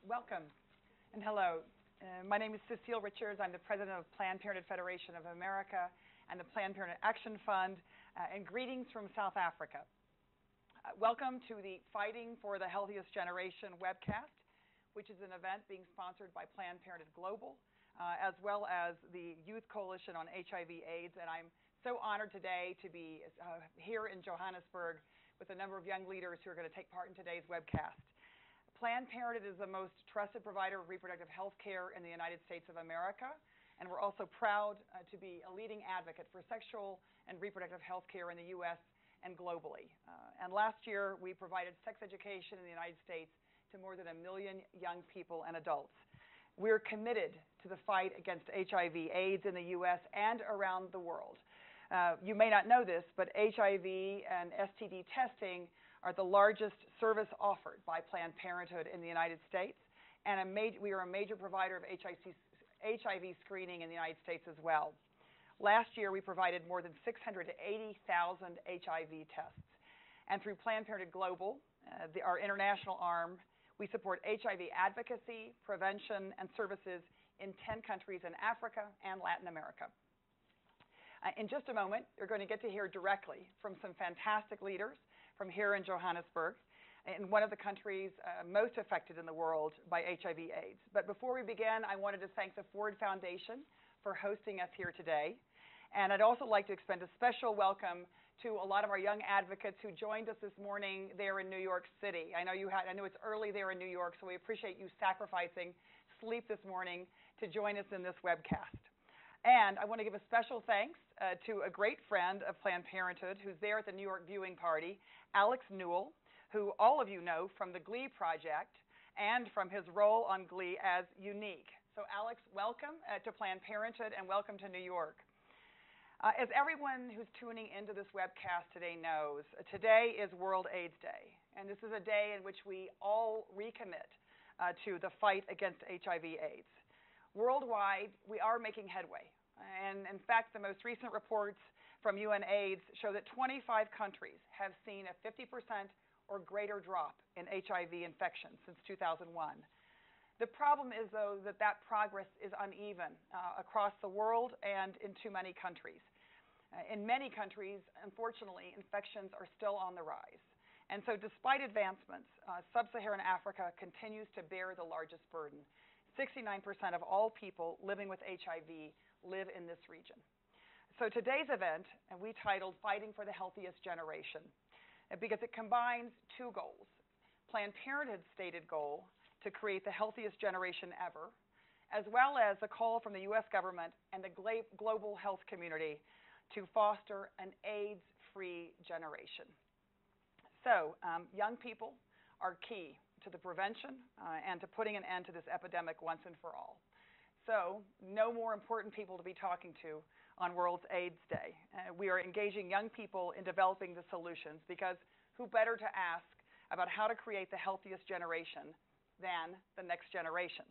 Welcome and hello. My name is Cecile Richards. I'm the president of Planned Parenthood Federation of America and the Planned Parenthood Action Fund, and greetings from South Africa. Welcome to the Fighting for the Healthiest Generation webcast, which is an event being sponsored by Planned Parenthood Global, as well as the Youth Coalition on HIV/AIDS. And I'm so honored today to be here in Johannesburg with a number of young leaders who are going to take part in today's webcast. Planned Parenthood is the most trusted provider of reproductive health care in the United States of America, and we're also proud to be a leading advocate for sexual and reproductive health care in the U.S. and globally. And last year, we provided sex education in the United States to more than 1 million young people and adults. We're committed to the fight against HIV/AIDS in the U.S. and around the world. You may not know this, but HIV and STD testing are the largest service offered by Planned Parenthood in the United States, and we are a major provider of HIV screening in the United States as well. Last year, we provided more than 680,000 HIV tests. And through Planned Parenthood Global, our international arm, we support HIV advocacy, prevention, and services in 10 countries in Africa and Latin America. In just a moment, you're going to get to hear directly from some fantastic leaders from here in Johannesburg, in one of the countries most affected in the world by HIV/AIDS. But before we begin, I wanted to thank the Ford Foundation for hosting us here today. And I'd also like to extend a special welcome to a lot of our young advocates who joined us this morning there in New York City. I know it's early there in New York, so we appreciate you sacrificing sleep this morning to join us in this webcast. And I want to give a special thanks to a great friend of Planned Parenthood who's there at the New York viewing party, Alex Newell, who all of you know from the Glee Project and from his role on Glee as Unique. So Alex, welcome to Planned Parenthood and welcome to New York. As everyone who's tuning into this webcast today knows, today is World AIDS Day. And this is a day in which we all recommit to the fight against HIV/AIDS. Worldwide, we are making headway. And in fact, the most recent reports from UNAIDS show that 25 countries have seen a 50% or greater drop in HIV infections since 2001. The problem is, though, that progress is uneven across the world and in too many countries. In many countries, unfortunately, infections are still on the rise. And so despite advancements, sub-Saharan Africa continues to bear the largest burden. 69% of all people living with HIV live in this region. So today's event, we titled Fighting for the Healthiest Generation, because it combines two goals. Planned Parenthood's stated goal to create the healthiest generation ever, as well as a call from the U.S. government and the global health community to foster an AIDS-free generation. So young people are key to the prevention and to putting an end to this epidemic once and for all. So no more important people to be talking to on World AIDS Day. We are engaging young people in developing the solutions, because who better to ask about how to create the healthiest generation than the next generation?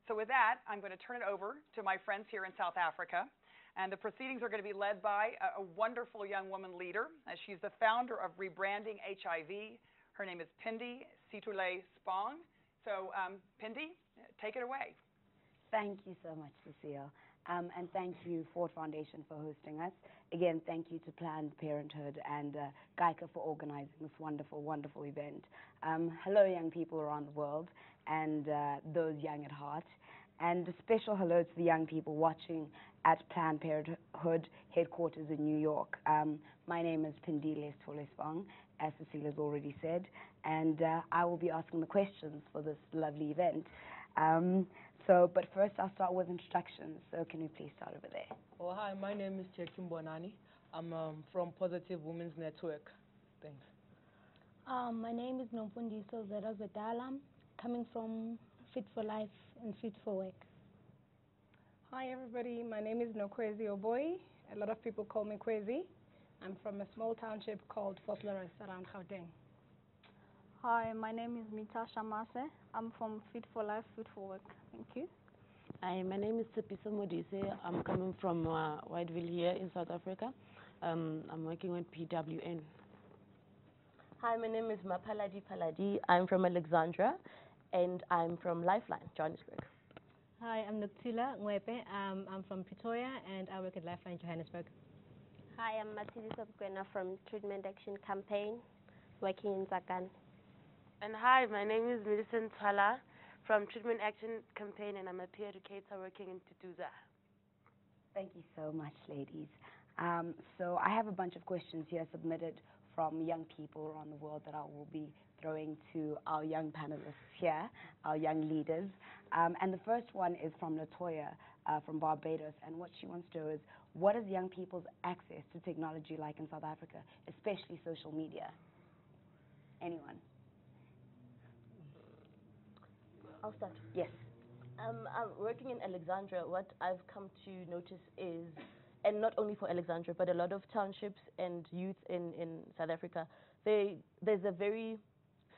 So with that, I'm going to turn it over to my friends here in South Africa. And the proceedings are going to be led by a wonderful young woman leader. She's the founder of Rebranding HIV. Her name is Pindi Situle Spong. So Pindi, take it away. Thank you so much, Cecile. And thank you, Ford Foundation, for hosting us. Again, thank you to Planned Parenthood and Geica for organizing this wonderful, wonderful event. Hello, young people around the world and those young at heart. And a special hello to the young people watching at Planned Parenthood headquarters in New York. My name is Pindi Situle Spong, as Cecile has already said, and I will be asking the questions for this lovely event. But first I'll start with introductions. So can we please start over there? Oh, hi, my name is Chekim Bonani. I'm from Positive Women's Network. Thanks. My name is Nomfundiso Zedazadalam, coming from Fit for Life and Fit for Work. Hi everybody, my name is Nokwezi Oboi. A lot of people call me Kwezi. I'm from a small township called Fort Lawrence around Gauteng. Hi, my name is Mita Shamase. I'm from Fit for Life, Fit for Work. Thank you. Hi, my name is Tsepiso Modise. I'm coming from Whiteville here in South Africa. I'm working with PWN. Hi, my name is Mapaladi Paladi. I'm from Alexandra, and I'm from Lifeline, Johannesburg. Hi, I'm Noctula Ngwepe. I'm from Pretoria, and I work at Lifeline, Johannesburg. Hi, I'm Matilda Sobkwena from Treatment Action Campaign, working in Zakan. And hi, my name is Millicent Twala from Treatment Action Campaign, and I'm a peer educator working in Tutuza. Thank you so much, ladies. So I have a bunch of questions here submitted from young people around the world that I will be throwing to our young panelists here, our young leaders. And the first one is from Latoya from Barbados, and what she wants to know is, what is young people's access to technology like in South Africa, especially social media? Anyone? I'll start. Yes. Working in Alexandria, what I've come to notice is, and not only for Alexandria, but a lot of townships and youth in South Africa, there's a very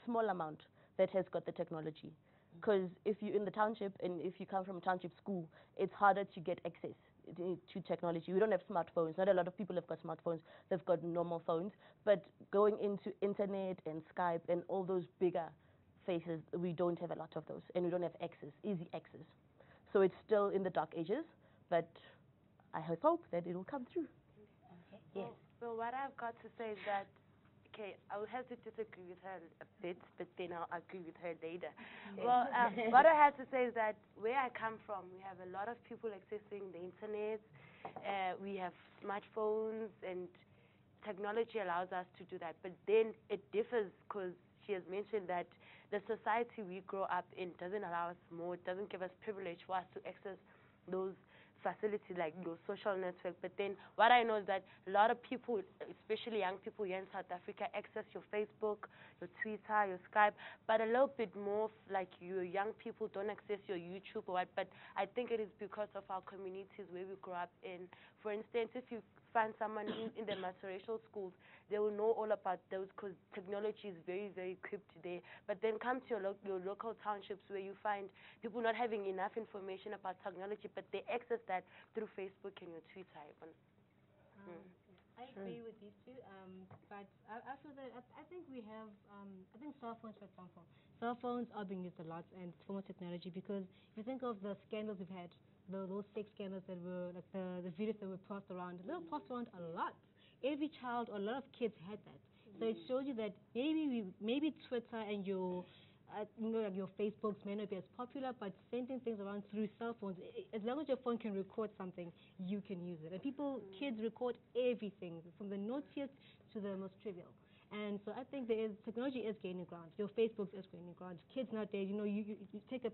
small amount that has got the technology. Because if you're in the township and if you come from a township school, it's harder to get access to technology. We don't have smartphones. Not a lot of people have got smartphones. They've got normal phones. But going into internet and Skype and all those bigger faces, we don't have a lot of those, and we don't have access, easy access. So it's still in the dark ages, but I hope that it will come through. Okay. Yes. Well, what I've got to say is that, okay, I will have to disagree with her a bit, but then I'll agree with her later. Well, what I have to say is that where I come from, we have a lot of people accessing the internet. We have smartphones, and technology allows us to do that. But then it differs, because she has mentioned that the society we grow up in doesn't allow us more, it doesn't give us privilege for us to access those facilities like those social networks. But then what I know is that a lot of people, especially young people here in South Africa, access your Facebook, your Twitter, your Skype, but a little bit more like you young people don't access your YouTube or what. But I think it is because of our communities where we grow up in. For instance, if you find someone in the multiracial schools, they will know all about those, because technology is very, very equipped today. But then come to your local townships where you find people not having enough information about technology, but they access that through Facebook and your Twitter even. I agree with these two, but I feel that I think we have, I think cell phones, for example. Cell phones are being used a lot, and it's form of technology, because if you think of the scandals we've had, those sex scandals that were, like the videos that were passed around, they were passed around a lot. Every child, or a lot of kids had that. So it shows you that maybe Twitter and your like your Facebooks may not be as popular, but sending things around through cell phones, as long as your phone can record something, you can use it. And kids record everything, from the naughtiest to the most trivial. And so I think technology is gaining ground. Your Facebook is gaining ground. Kids nowadays, you take a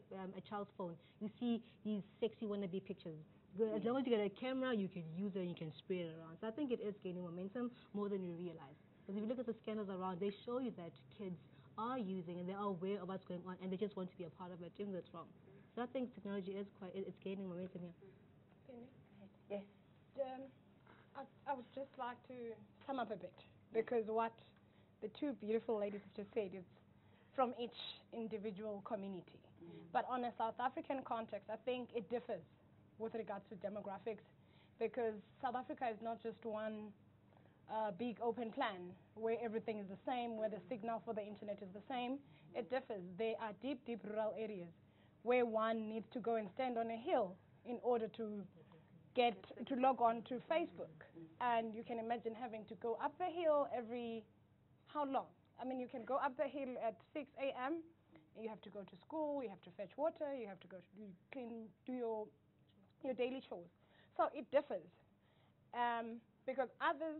child's phone, you see these sexy wannabe pictures. As long as you get a camera, you can use it and you can spread it around. So I think it is gaining momentum more than you realize. Because if you look at the scandals around, they show you that kids are using and they are aware of what's going on, and they just want to be a part of it, even though it's wrong. So I think technology is it's gaining momentum here. Yes. I would just like to sum up a bit, because what the two beautiful ladies have just said is from each individual community. But on a South African context, I think it differs with regards to demographics, because South Africa is not just one big open plan where everything is the same, where the signal for the internet is the same. It differs. There are deep, deep rural areas where one needs to go and stand on a hill in order to log on to Facebook. And you can imagine having to go up the hill every, how long? I mean, you can go up the hill at 6 a.m., you have to go to school, you have to fetch water, you have to go to do your daily chores. So it differs. Because others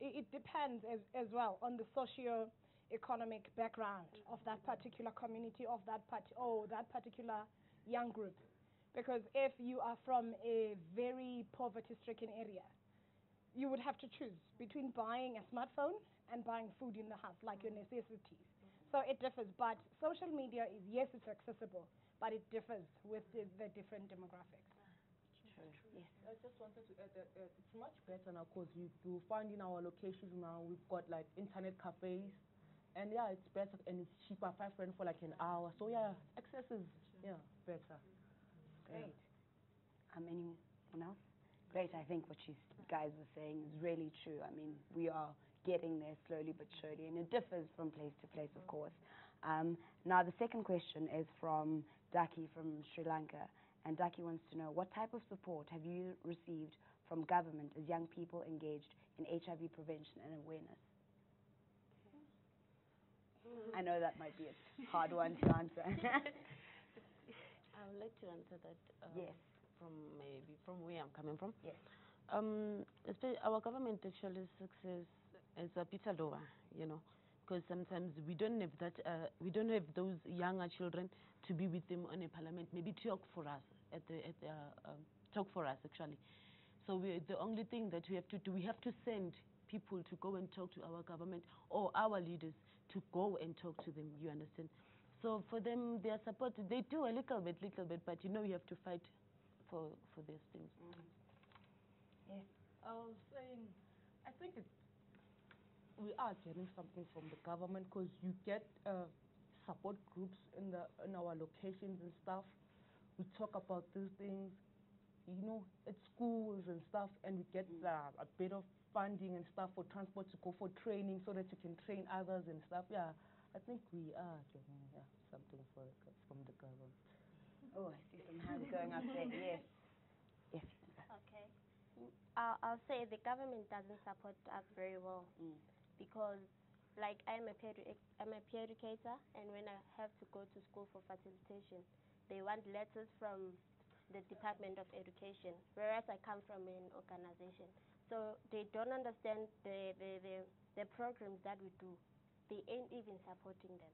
it depends as well on the socio-economic background of that particular community, of that particular young group. Because if you are from a very poverty-stricken area, you would have to choose between buying a smartphone and buying food in the house, like your necessities. So it differs, but social media is, yes, it's accessible, but it differs with the different demographics. Yes. I just wanted to add that it's much better now, because you find in our locations now, we've got like internet cafes, and yeah, it's better and it's cheaper, 5 rand for like an hour. So yeah, access is better. Great. Anyone else? Great. I think what you guys were saying is really true. I mean, we are getting there slowly but surely, and it differs from place to place, of course. Now, the second question is from Daki from Sri Lanka. And Daki wants to know, what type of support have you received from government as young people engaged in HIV prevention and awareness? I know that might be a hard one to answer. I would like to answer that. Yes. From where I'm coming from. Yes. Our government actually success is a bit lower, you know, because sometimes we don't have that. We don't have those younger children to be with them on a parliament. Maybe talk for us talk for us actually. So the only thing that we have to do, we have to send people to go and talk to our government or our leaders to go and talk to them. You understand? So for them, their support, they do a little bit, but you know you have to fight for these things. Yes. I was saying, I think we are getting something from the government because you get support groups in our locations and stuff. We talk about these things, you know, at schools and stuff, and we get a bit of funding and stuff for transport to go for training so that you can train others and stuff. Yeah, I think we are getting something from the government. Oh, I see some hands going up there. Yes. Yes. Okay. I'll say the government doesn't support us very well because, like, I'm a peer educator, and when I have to go to school for facilitation, they want letters from the Department of Education, whereas I come from an organization. So they don't understand the programs that we do. They ain't even supporting them.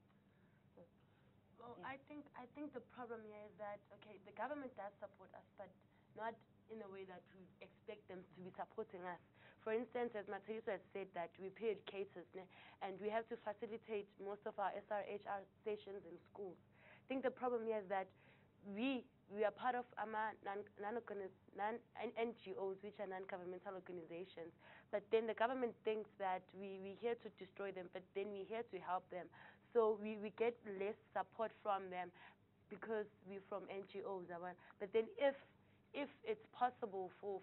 Well, I think the problem here is that, okay, the government does support us, but not in a way that we expect them to be supporting us. For instance, as Mathiasa has said, that we pay educators, and we have to facilitate most of our SRHR sessions in schools. I think the problem here is that we are part of NGOs, which are non-governmental organizations, but then the government thinks that we're here to destroy them, but then we're here to help them. So we get less support from them because we're from NGOs. But then if it's possible for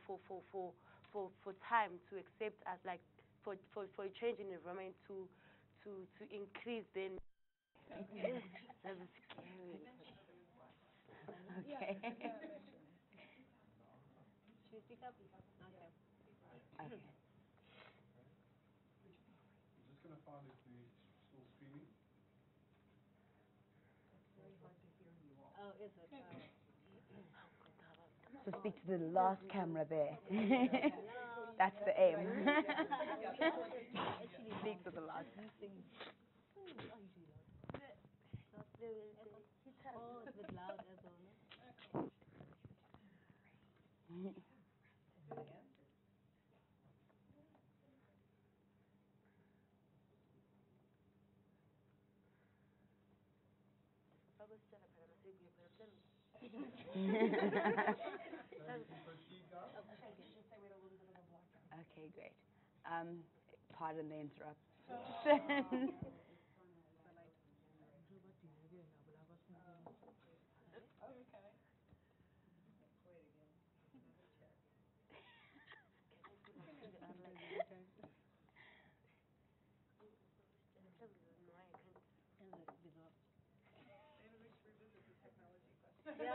time to accept us, like for a change in environment to increase, then that's scary. Okay. Should we speak up? Okay. Okay. I'm just going to find if the still streaming. It's very hard to hear you all. Oh, is it? So speak to the last camera there. That's the aim. Speak to the last. Oh, it's a bit loud as well, no? Okay, great. Pardon the interruption.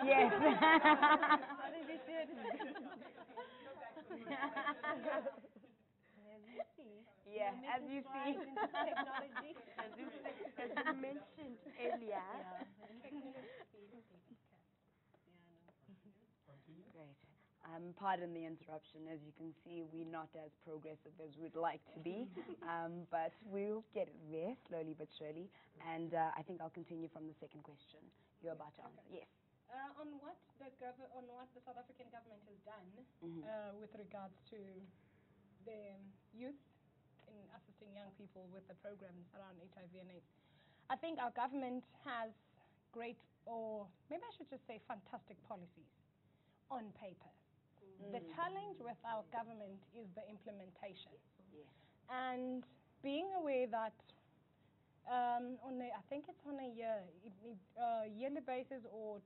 Yes. I think we should. As you see. Yeah, as you see. Technology. As you mentioned earlier. Great. Pardon the interruption. As you can see, we're not as progressive as we'd like to be, but we'll get there slowly but surely. And I think I'll continue from the second question you're about to answer. Yes. On what the South African government has done with regards to the youth in assisting young people with the programs around HIV and AIDS, I think our government has great, or maybe I should just say fantastic policies on paper. The challenge with our government is the implementation. Yes. And being aware that I think it's on a yearly basis or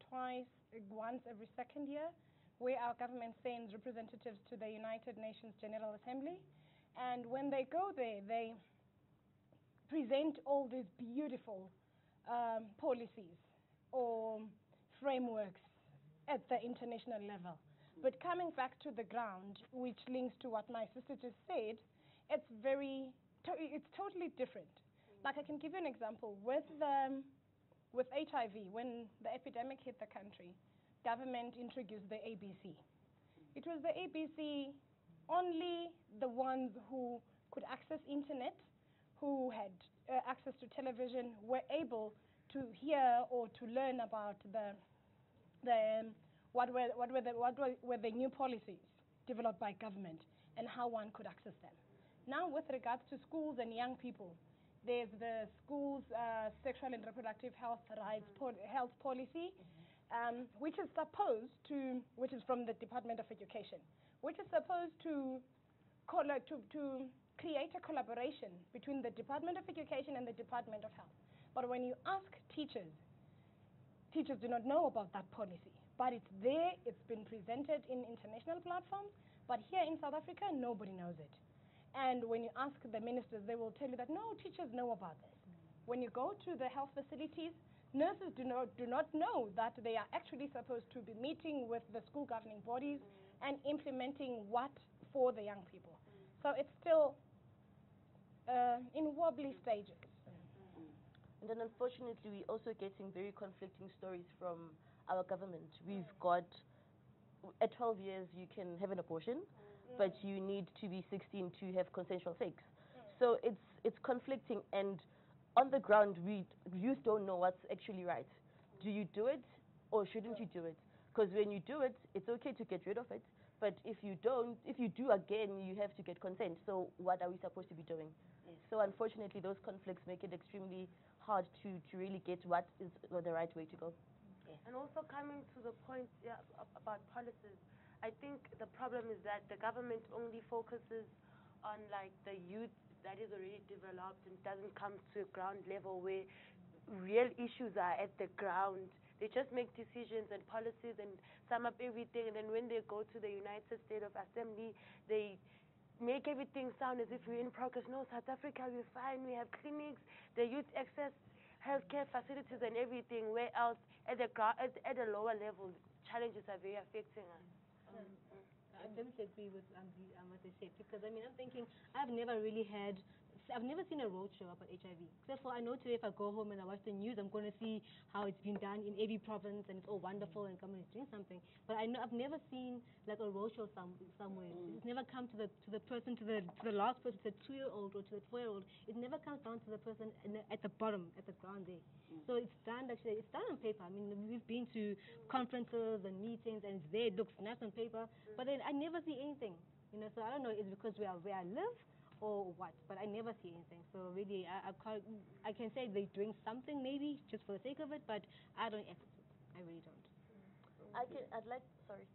once every second year, where our government sends representatives to the United Nations General Assembly. And when they go there, they present all these beautiful policies or frameworks at the international level. But coming back to the ground, which links to what my sister just said, it's totally different. Like I can give you an example. With HIV, when the epidemic hit the country, government introduced the ABC. It was the ABC, only the ones who could access internet, who had access to television, were able to hear or to learn about what were the new policies developed by government and how one could access them. Now, with regards to schools and young people, there's the schools sexual and reproductive health rights health policy, which is from the Department of Education, which is supposed to create a collaboration between the Department of Education and the Department of Health. But when you ask teachers, teachers do not know about that policy. But it's there, it's been presented in international platforms, but here in South Africa, nobody knows it. And when you ask the ministers, they will tell you that no, teachers know about this. When you go to the health facilities, nurses do not know that they are actually supposed to be meeting with the school governing bodies and implementing what for the young people. So it's still in wobbly stages. And then unfortunately, we're also getting very conflicting stories from our government. We've got, at 12 years, you can have an abortion, but you need to be 16 to have consensual sex. So it's conflicting, and on the ground, youth don't know what's actually right. Do you do it, or shouldn't you do it? Because when you do it, it's okay to get rid of it, but if you do again, you have to get consent. So what are we supposed to be doing? Yes. So unfortunately, those conflicts make it extremely hard to really get what is the right way to go. Yes. And also coming to the point about policies, I think the problem is that the government only focuses on like the youth that is already developed and doesn't come to a ground level where real issues are at the ground. They just make decisions and policies and sum up everything, and then when they go to the United States of Assembly, they make everything sound as if we're in progress. No, South Africa, we're fine. We have clinics, the youth access healthcare facilities and everything. Where else at the lower level, challenges are very affecting us. I definitely agree with what they said, because I mean, I'm thinking I've never seen a roadshow about HIV. Except for I know today if I go home and I watch the news, I'm going to see how it's been done in every province and it's all wonderful and government is doing something. But I've never seen like a roadshow somewhere. It's never come to the person, to the last person, to the 2-year-old or to the 4-year-old. It never comes down to the person at the bottom, at the ground there. So it's done on paper. I mean, we've been to conferences and meetings and it's there, it looks nice on paper, but then I never see anything. You know, so I don't know, it's because we are where I live or what, but I never see anything. So really, I can say they're doing something maybe just for the sake of it, but I don't access it. I really don't. Sorry.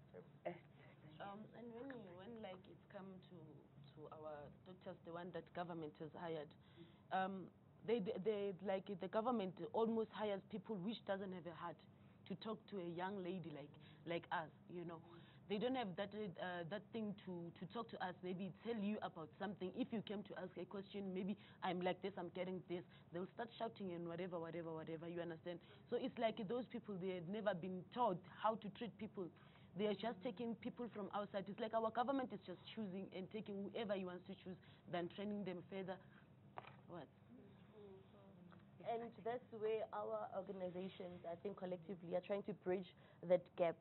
And when like it's come to our doctors, the one that government has hired, they like the government almost hires people which doesn't have a heart to talk to a young lady like us, you know. They don't have that thing to talk to us, maybe tell you about something. If you came to ask a question, maybe I'm like this, I'm getting this, they'll start shouting and whatever, you understand? So it's like those people, they had never been taught how to treat people. They are just taking people from outside. It's like our government is just choosing and taking whoever he wants to choose than training them further. What? And that's where our organizations, I think collectively, are trying to bridge that gap.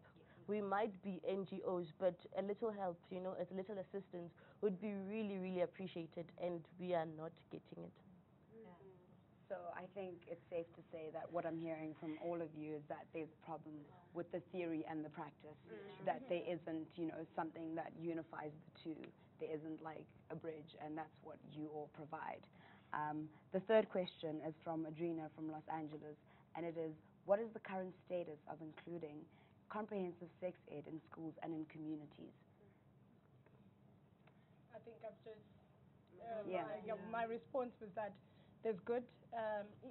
We might be NGOs, but a little help, you know, a little assistance would be really, really appreciated, and we are not getting it. So I think it's safe to say that what I'm hearing from all of you is that there's a problem with the theory and the practice, that there isn't, you know, something that unifies the two. There isn't like a bridge, and that's what you all provide. The third question is from Adrina from Los Angeles, and it is, what is the current status of including comprehensive sex ed in schools and in communities? I think I've just, my response was that there's good,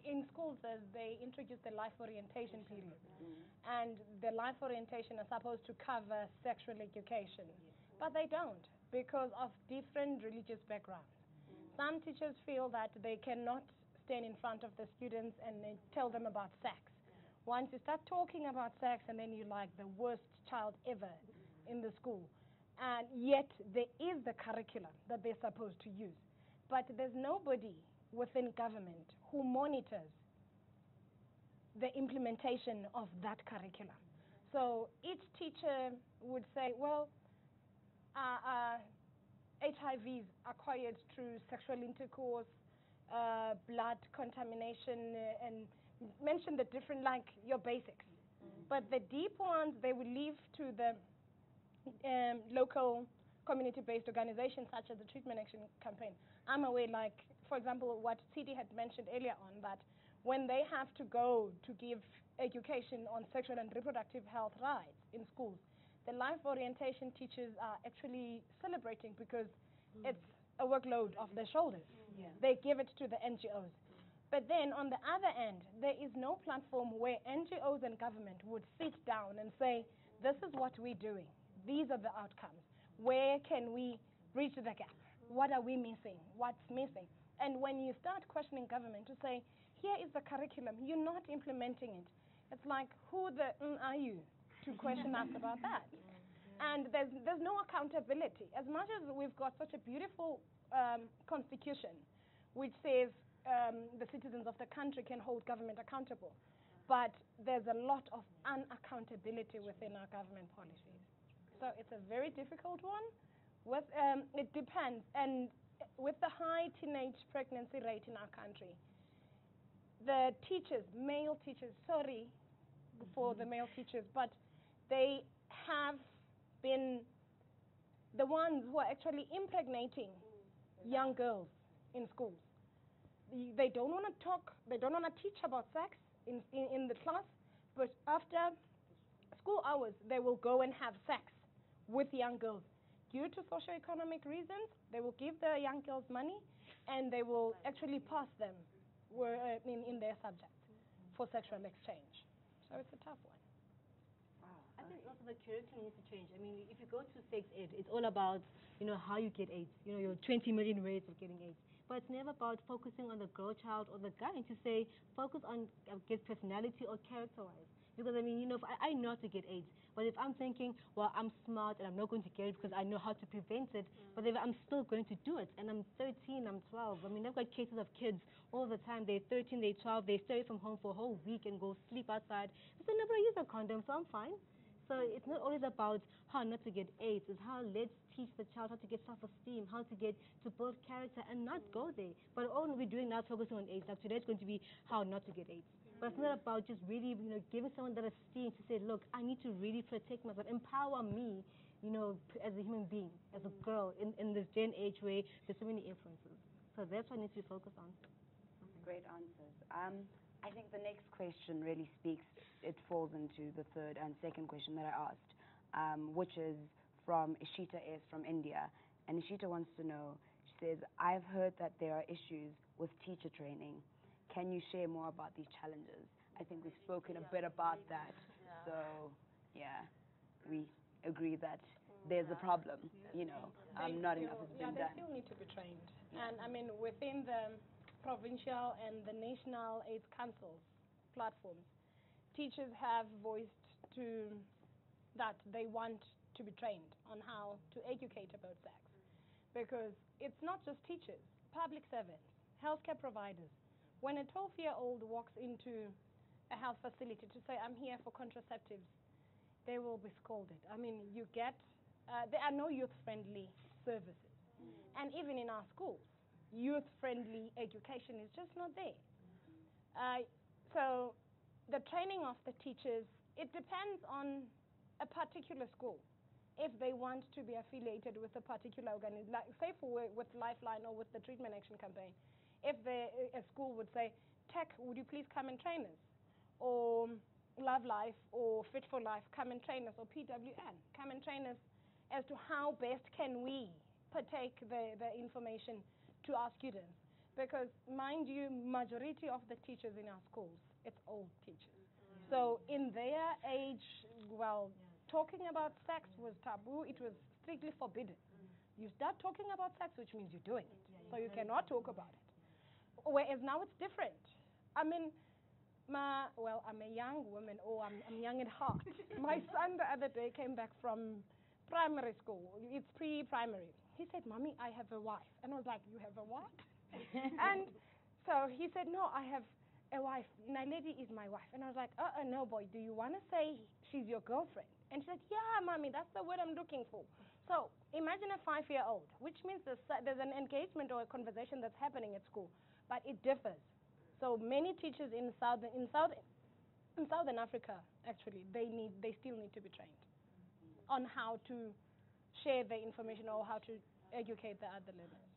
in schools they introduced the life orientation period, and the life orientation is supposed to cover sexual education, but they don't because of different religious backgrounds. Some teachers feel that they cannot stand in front of the students and then tell them about sex. Once you start talking about sex, and then you're like the worst child ever in the school. And yet there is the curriculum that they're supposed to use. But there's nobody within government who monitors the implementation of that curriculum. So each teacher would say, well, HIV is acquired through sexual intercourse, blood contamination, and mention the different, like your basics. But the deep ones, they will leave to the local community-based organizations such as the Treatment Action Campaign. I'm aware, like, for example, what CD had mentioned earlier on, that when they have to go to give education on sexual and reproductive health rights in schools, the life orientation teachers are actually celebrating because it's a workload off their shoulders. They give it to the NGOs. But then on the other end, there is no platform where NGOs and government would sit down and say, this is what we're doing. These are the outcomes. Where can we bridge the gap? What are we missing? What's missing? And when you start questioning government to say, here is the curriculum, you're not implementing it. It's like, who the are you to question us about that? And there's no accountability. As much as we've got such a beautiful constitution which says the citizens of the country can hold government accountable, but there's a lot of unaccountability within our government policies. So it's a very difficult one. It depends. And with the high teenage pregnancy rate in our country, the teachers, male teachers, sorry for the male teachers, but they have been the ones who are actually impregnating young girls in schools. They don't want to talk, they don't want to teach about sex in the class, but after school hours, they will go and have sex with young girls. Due to socioeconomic reasons, they will give the young girls money, and they will actually pass them in their subject for sexual exchange. So it's a tough one. I think also the curriculum needs to change. I mean, if you go to sex ed, it's all about, how you get AIDS, your 20 million ways of getting AIDS. But it's never about focusing on the girl child or the guy, and to say, focus on, get personality or character-wise. Because, I mean, if I know how to get AIDS, but if I'm thinking, well, I'm smart and I'm not going to get it because I know how to prevent it, but if I'm still going to do it, and I'm 13, I'm 12. I mean, I've got cases of kids all the time. They're 13, they're 12, they stay from home for a whole week and go sleep outside. They never use a condom, so I'm fine. So it's not always about how not to get AIDS. It's how let's teach the child how to get self-esteem, how to get to build character and not go there. But all we're doing now is focusing on AIDS. Like today it's going to be how not to get AIDS. But it's not about just really, giving someone that esteem to say, look, I need to really protect myself, empower me, as a human being, as a girl in this day and age where there's so many influences. So that's what I need to focus on. Great answers. I think the next question really speaks, it falls into the third and second question that I asked, which is from Ishita S. from India. And Ishita wants to know, she says, I've heard that there are issues with teacher training. Can you share more about these challenges? I think we've spoken a bit about that. So, yeah, we agree that there's a problem, not enough has been done. They still need to be trained. And, I mean, within the provincial and the national AIDS councils platforms, teachers have voiced that they want to be trained on how to educate about sex. Because it's not just teachers, public servants, healthcare providers. When a 12-year-old walks into a health facility to say, I'm here for contraceptives, they will be scolded. I mean, there are no youth-friendly services. And even in our schools, youth-friendly education is just not there. So the training of the teachers, it depends on a particular school. If they want to be affiliated with a particular organization, like say with Lifeline or with the Treatment Action Campaign, if a school would say, Tech, would you please come and train us? Or Love Life or Fit for Life, come and train us, or PWN, come and train us as to how best can we partake the information to our students. Because, mind you, majority of the teachers in our schools, it's old teachers. So in their age, talking about sex was taboo. It was strictly forbidden. You start talking about sex, which means you're doing it. So you cannot talk about it. Whereas now it's different. I mean, well, I'm a young woman, or I'm young at heart. My son the other day came back from primary school. It's pre-primary. He said, "Mommy, I have a wife." And I was like, "You have a what?" And so he said, "No, I have a wife. Naledi is my wife." And I was like, "No, boy, do you want to say she's your girlfriend?" And she said, "Yeah, Mommy, that's the word I'm looking for." So imagine a 5-year-old, which means there's an engagement or a conversation that's happening at school, but it differs. So many teachers in Southern Africa, actually, they still need to be trained on how to share the information or how to educate the other learners.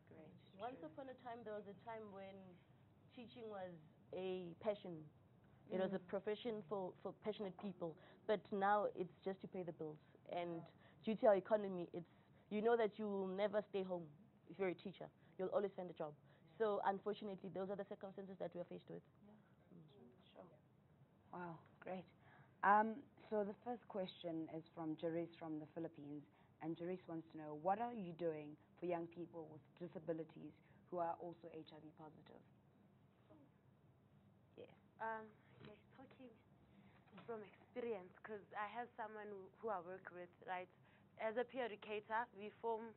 Great. Once upon a time, there was a time when teaching was a passion. It was a profession for passionate people. But now it's just to pay the bills. And due to our economy, you know that you will never stay home if you're a teacher. You'll always find a job. So unfortunately, those are the circumstances that we are faced with. Sure. Wow, great. So the first question is from Jaris from the Philippines. And Jaris wants to know, what are you doing for young people with disabilities who are also HIV positive? Yes. Talking from experience, because I have someone who I work with, right? As a peer educator, we form,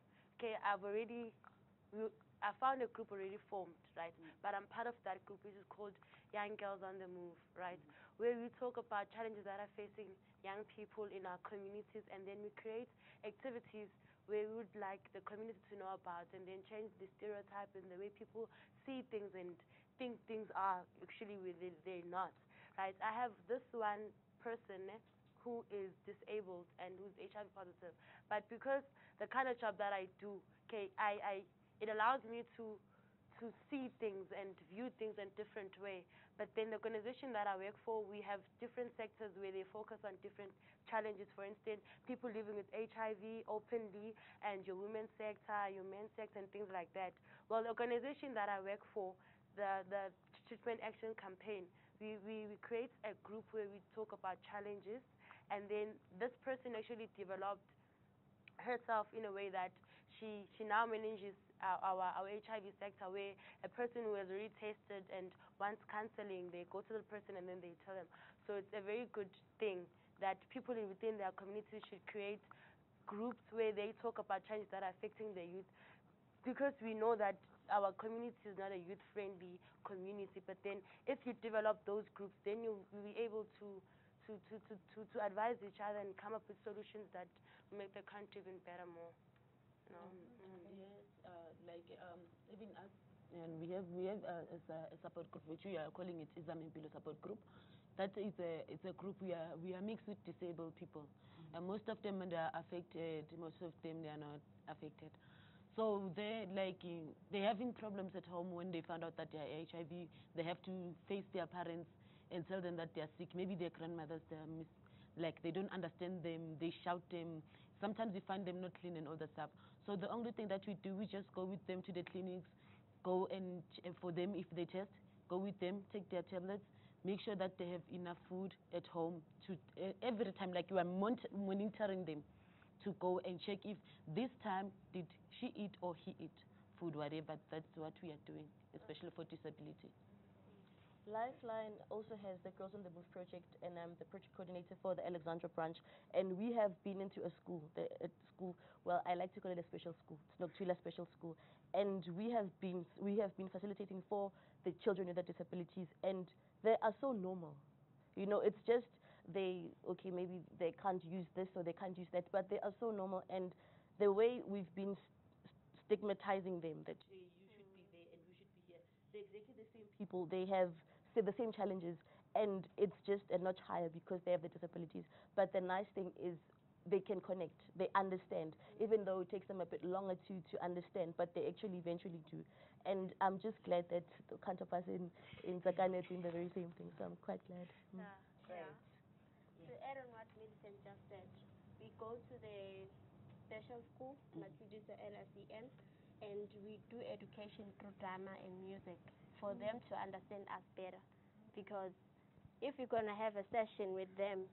I found a group already formed, right? But I'm part of that group, which is called Young Girls on the Move, right? Where we talk about challenges that are facing young people in our communities, and then we create activities where we would like the community to know about, and then change the stereotype and the way people see things and think things are actually where they're not, right? I have this one person who is disabled and who's HIV positive, but because the kind of job that I do, it allows me to see things and view things in a different way. But then the organization that I work for, we have different sectors where they focus on different challenges. For instance, people living with HIV openly, and your women's sector, your men's sector, and things like that. Well, the organization that I work for, the Treatment Action Campaign, we create a group where we talk about challenges, and then this person actually developed herself in a way that she now manages our HIV sector, where a person who has already tested and wants counseling, they go to the person and then they tell them. So it's a very good thing that people within their community should create groups where they talk about challenges that are affecting the youth, because we know that our community is not a youth-friendly community. But then if you develop those groups, then you'll be able to advise each other and come up with solutions that make the country even better more. You know? Yes, even us, and we have a support group, which we are calling it Izamempilo support group. That is it's a group we are mixed with disabled people, and most of them are affected. Most of them they are not affected. So they're having problems at home when they find out that they are HIV. They have to face their parents and tell them that they are sick. Maybe their grandmothers, they don't understand them. They shout them. Sometimes we find them not clean and all that stuff. So the only thing that we do, we just go with them to the clinics, go and for them if they test, go with them, take their tablets, make sure that they have enough food at home. Every time, you are monitoring them to go and check if this time did she eat or he eat food, whatever. That's what we are doing, especially for disability. Lifeline also has the Girls on the Move project, and I'm the project coordinator for the Alexandra branch. And we have been into a school, well, I like to call it a special school. It's Noctula Special School. And we have been facilitating for the children with the disabilities, and they are so normal. You know, it's just maybe they can't use this or they can't use that, but they are so normal. And the way we've been stigmatizing them, that you should be there and we should be here, they're exactly the same people. They have the same challenges, and it's just a notch higher because they have the disabilities. But the nice thing is they can connect, they understand, even though it takes them a bit longer to understand, but they actually eventually do. And I'm just glad that the counterparts in Zakane are doing the very same thing, so I'm quite glad. Yeah. To add on what Millicent just said, we go to the special school, like we do the LSEN, and we do education through drama and music for them to understand us better. Because if you're going to have a session with them,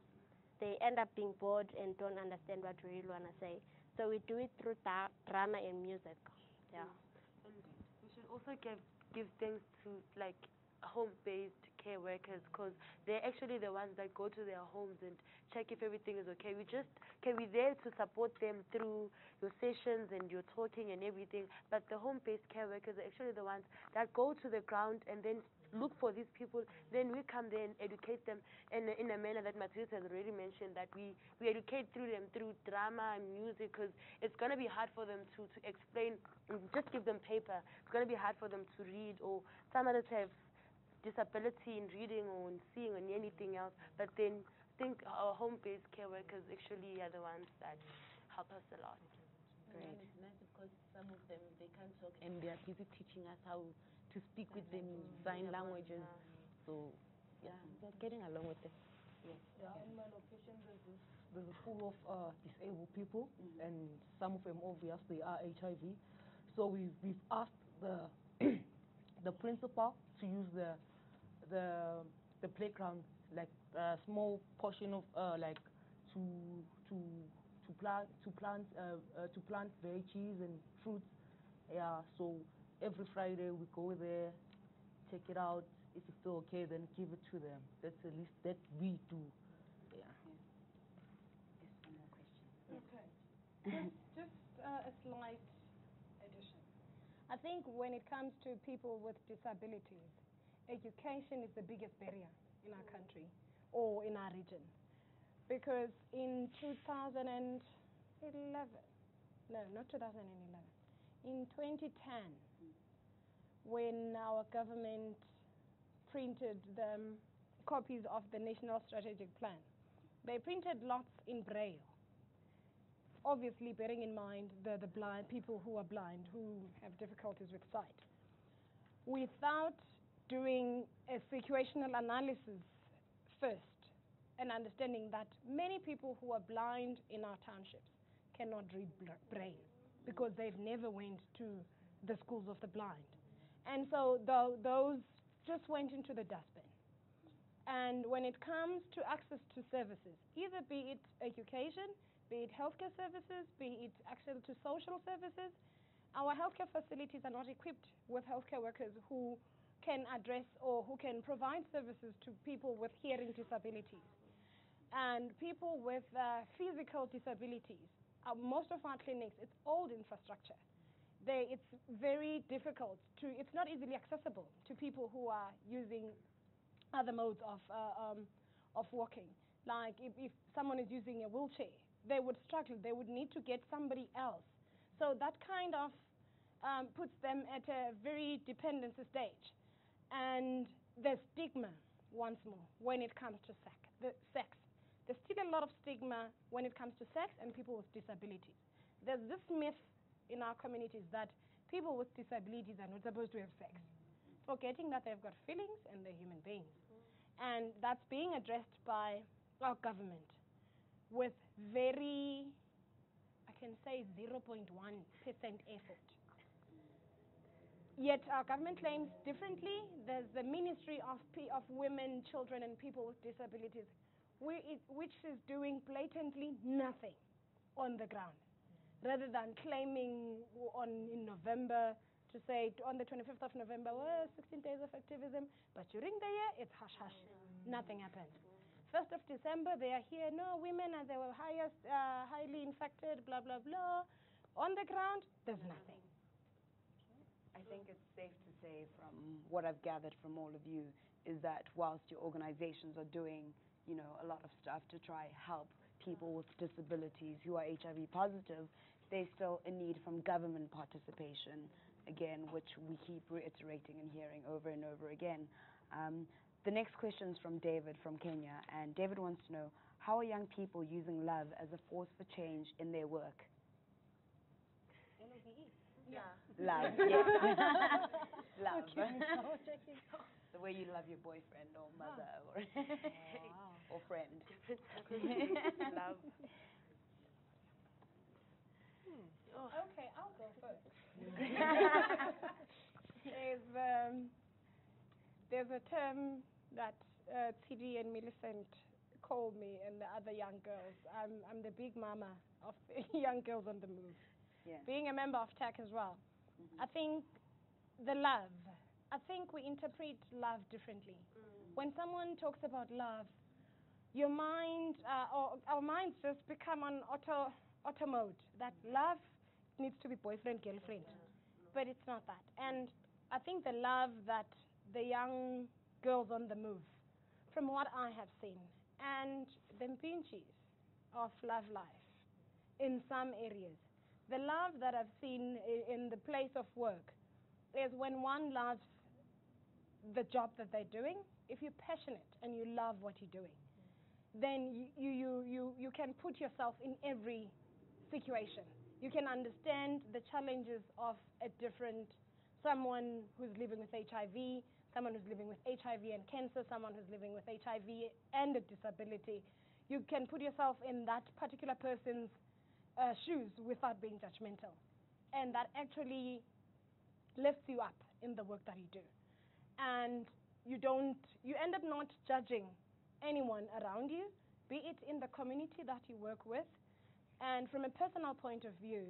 they end up being bored and don't understand what we really want to say. So we do it through drama and music. Yeah. And we should also give give thanks to like home-based care workers, because they're actually the ones that go to their homes and check if everything is okay. We're there to support them through your sessions and your talking and everything, but the home-based care workers are actually the ones that go to the ground and then look for these people. Then we come there and educate them in a manner that Matthias has already mentioned, that we educate through them through drama and music, because it's going to be hard for them to explain, just give them paper. It's going to be hard for them to read, or some others have disability in reading or in seeing or in anything else, but then I think our home-based care workers actually are the ones that help us a lot. Great. And it's nice because some of them, they can't talk and they are busy teaching us how to speak with them in sign languages. So, yeah, they're getting along with it. Yes. Yeah, in my location, there's a pool of disabled people, and some of them obviously are HIV. So we've asked the the principal to use the playground, like a small portion of like to plant veggies and fruits. Yeah, so every Friday we go there, check it out. If it's still okay, then give it to them. That's the least that we do. Yeah. There's one more question. Okay. Just a slight addition. I think when it comes to people with disabilities, education is the biggest barrier in our country or in our region. Because in 2011, no, not 2011, in 2010, when our government printed the copies of the National Strategic Plan, they printed lots in Braille. Obviously, bearing in mind the blind people who are blind, who have difficulties with sight, without doing a situational analysis first and understanding that many people who are blind in our townships cannot read Braille because they've never went to the schools of the blind. And so those just went into the dustbin. And when it comes to access to services, either be it education, be it healthcare services, be it access to social services, our healthcare facilities are not equipped with healthcare workers who can address or who can provide services to people with hearing disabilities. And people with physical disabilities, most of our clinics, it's old infrastructure. It's very difficult it's not easily accessible to people who are using other modes of walking. Like if someone is using a wheelchair, they would struggle. They would need to get somebody else. So that kind of puts them at a very dependency stage. And the stigma, once more, when it comes to sex. There's still a lot of stigma when it comes to sex and people with disabilities. There's this myth in our communities that people with disabilities are not supposed to have sex, forgetting that they've got feelings and they're human beings. And that's being addressed by our government with very, I can say 0.1% effort. Yet our government claims differently. There's the Ministry of Women, Children and People with Disabilities, which is doing blatantly nothing on the ground, rather than claiming in November to say on the 25th of November, well, 16 days of activism, but during the year, it's hush-hush. Nothing happens. 1st of December, they are here, no, women are the highest, highly infected, blah, blah, blah. On the ground, there's nothing. I think it's safe to say from what I've gathered from all of you is that whilst your organizations are doing, a lot of stuff to try help people with disabilities who are HIV positive, there's still a need from government participation, again, which we keep reiterating and hearing over and over again. The next question is from David from Kenya, and David wants to know, how are young people using love as a force for change in their work? L-O-V-E. Yeah. Love, yes. Love. The way you love your boyfriend or mother or, or friend. Love. Okay, I'll go first. There's a term that TD and Millicent call me and the other young girls. I'm the big mama of young girls on the move. Yeah. Being a member of TAC as well. I think the love I think we interpret love differently. When someone talks about love, your mind, or our minds just become on auto mode. That love needs to be boyfriend, girlfriend. But it's not that. And I think the love that the young girls on the move, from what I have seen, and the pinches of love life in some areas, the love that I've seen in the place of work is when one loves the job that they're doing. If you're passionate and you love what you're doing, then you can put yourself in every situation. You can understand the challenges of a different, someone who's living with HIV, someone who's living with HIV and cancer, someone who's living with HIV and a disability. You can put yourself in that particular person's shoes without being judgmental. And that actually lifts you up in the work that you do. And you end up not judging anyone around you, be it in the community that you work with. And from a personal point of view,